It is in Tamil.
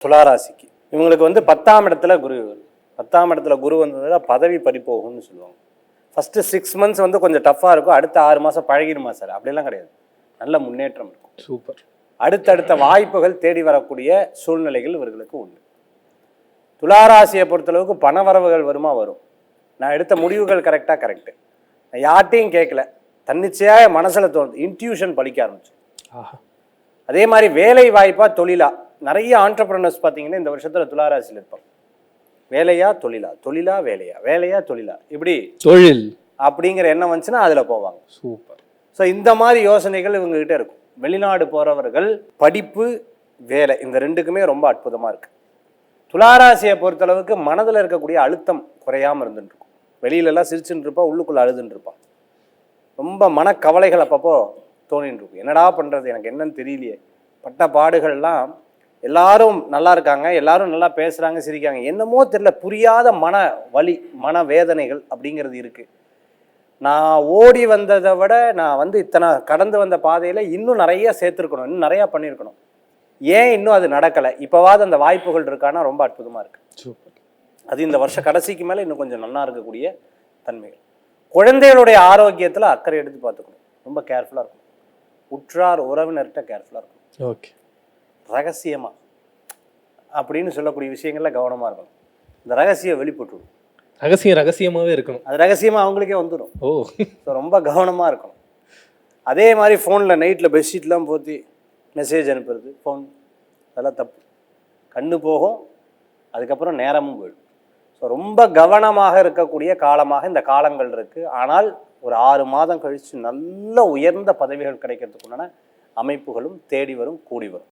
துளாராசிக்கு இவங்களுக்கு வந்து 10ஆம் இடத்துல குரு, 10ஆம் இடத்துல குரு வந்ததுல பதவி பறிப்போகும்னு சொல்லுவாங்க. ஃபஸ்ட்டு 6 மந்த்ஸ் வந்து கொஞ்சம் டஃப்பாக இருக்கும், அடுத்த 6 மாதம் பழகிடுமா சார்? அப்படிலாம் கிடையாது, நல்ல முன்னேற்றம் இருக்கும். சூப்பர். அடுத்தடுத்த வாய்ப்புகள் தேடி வரக்கூடிய சூழ்நிலைகள் இவர்களுக்கு உண்டு. துளாராசியை பொறுத்தளவுக்கு பண வரவுகள் வருமா? வரும். நான் எடுத்த முடிவுகள் கரெக்டு, நான் யார்ட்டையும் கேட்கல, தன்னிச்சையாக மனசில் தோணுது, இன்ட்யூஷன் படிக்க ஆரம்பிச்சு. அதே மாதிரி வேலை வாய்ப்பா தொழிலா, நிறைய ஆண்டர்பிரனர்ஸ் பார்த்தீங்கன்னா இந்த வருஷத்தில் துளாராசியில் இருப்பாங்க. வேலையா தொழிலா, தொழிலா வேலையா, வேலையா தொழிலா, இப்படி தொழில் அப்படிங்கிற எண்ணம் வந்துச்சுன்னா அதில் போவாங்க. சூப்பர். ஸோ இந்த மாதிரி யோசனைகள் இவங்ககிட்ட இருக்கும். வெளிநாடு போகிறவர்கள் படிப்பு வேலை இந்த ரெண்டுக்குமே ரொம்ப அற்புதமாக இருக்குது. துளாராசியை பொறுத்தளவுக்கு மனதில் இருக்கக்கூடிய அழுத்தம் குறையாமல் இருந்துட்டு இருக்கும். வெளியிலலாம் சிரிச்சுட்டு இருப்பா, உள்ளுக்குள்ளே அழுதுன்னு இருப்பான். ரொம்ப மனக்கவலைகள் அப்பப்போ தோணின்னு இருக்கும். என்னடா பண்ணுறது, எனக்கு என்னன்னு தெரியலையே, பட்ட பாடுகள்லாம். எல்லாரும் நல்லா இருக்காங்க, எல்லாரும் நல்லா பேசுகிறாங்க, சிரிக்காங்க, என்னமோ தெரியல, புரியாத மன வலி, மன வேதனைகள் அப்படிங்கிறது இருக்குது. நான் ஓடி வந்ததை விட நான் வந்து இத்தனை கடந்து வந்த பாதையில் இன்னும் நிறைய சேர்த்துருக்கணும், இன்னும் நிறையா பண்ணியிருக்கணும். ஏன் இன்னும் அது நடக்கலை? இப்போவாது அந்த வாய்ப்புகள் இருக்கான்னா ரொம்ப அற்புதமாக இருக்குது. சூப்பர். அது இந்த வருஷ கடைசிக்கு மேலே இன்னும் கொஞ்சம் நல்லா இருக்கக்கூடிய தன்மைகள். குழந்தைகளுடைய ஆரோக்கியத்தில் அக்கறை எடுத்து பார்த்துக்கணும், ரொம்ப கேர்ஃபுல்லாக இருக்கணும். உற்றார் உறவினர்கிட்ட கேர்ஃபுல்லாக இருக்கணும். ஓகே. ரகசியமாக அப்படின்னு சொல்லக்கூடிய விஷயங்கள்ல கவனமாக இருக்கணும். இந்த ரகசியம் வெளிப்பட்டுடும். ரகசியமாகவே இருக்கணும். அது ரகசியமாக அவங்களுக்கே வந்துடும். ஓ. ஸோ ரொம்ப கவனமாக இருக்கணும். அதே மாதிரி ஃபோனில் நைட்டில் பெட்ஷீட்லாம் போற்றி மெசேஜ் அனுப்புறது, ஃபோன், அதெல்லாம் தப்பு. கண்ணு போகும், அதுக்கப்புறம் நேரமும் போயிடும். ஸோ ரொம்ப கவனமாக இருக்கக்கூடிய காலமாக இந்த காலங்கள் இருக்குது. ஆனால் ஒரு 6 மாதம் கழித்து நல்ல உயர்ந்த பதவிகள் கிடைக்கிறதுக்குண்டான அமைப்புகளும் தேடி வரும், கூடி வரும்.